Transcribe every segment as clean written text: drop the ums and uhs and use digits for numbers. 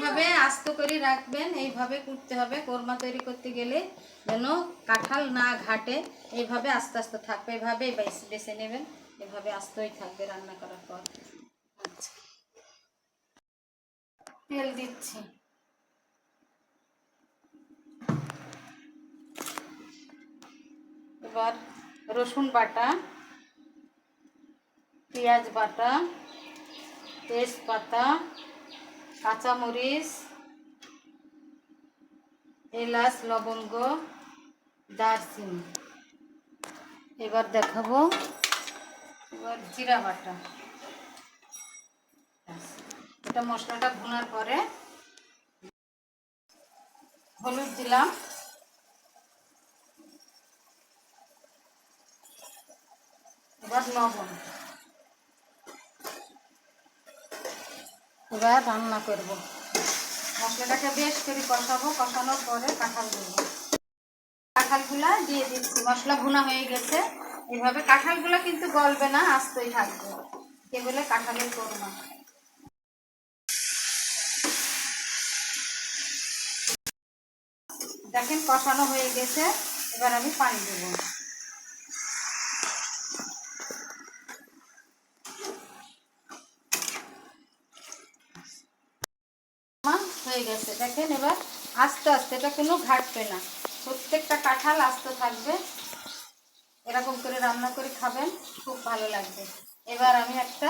এইভাবে আস্ত করে রাখবেন, এইভাবে করতে হবে। কোরমা তৈরি করতে গেলে যেন কাঁঠাল না ঘাটে, এইভাবে আস্তে আস্তে থাকবে, এইভাবে বেছে নেবেন, এভাবে আস্তই থাকবে রান্না করার পর। আচ্ছা, তেল দিচ্ছি। এবার রসুন বাটা, পেঁয়াজ বাটা, তেজপাতা, কাঁচামরিচ, এলাচ, লবঙ্গ, দারচিনি। এবার দেখাবো এবার জিরা বাটা। এটা মশলাটা ভুনার পরে হলুদ দিলাম, এবার লবণ। এবার রান্না করব, মশলাটাকে বেশ করে কষাবো। কষানোর পরে কাঁঠাল দেবো, কাঁঠালগুলা দিয়ে দিচ্ছি। মশলা ভুনা হয়ে গেছে। এইভাবে কাঁঠালগুলা কিন্তু গলবে না, আস্তই থাকবে, এগুলো কাঁঠালের কোরমা। দেখেন কষানো হয়ে গেছে, এবার আমি পানি দেবো। হয়ে গেছে দেখেন। এবার আস্তে আস্তে, এটা কোনো ঘাটবে না, প্রত্যেকটা কাঁঠাল আস্ত থাকবে। এরকম করে রান্না করে খাবেন, খুব ভালো লাগবে। এবার আমি একটা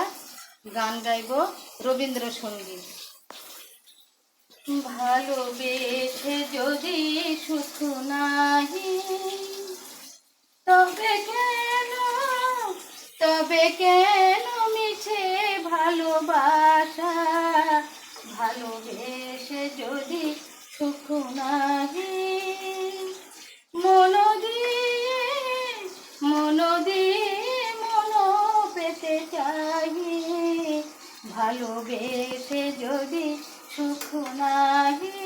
গান গাইব, রবীন্দ্রসঙ্গীত। ভালোবেসে যদি সুখ নাহি, তবে কেন, তবে কেন মিছে ভালোবাসা, ভালোবেসে যদি সুখ নাহি, মন দিয়ে, মন দিয়ে মন পেতে চাই, ভালোবেসে যদি সুখ নাহি।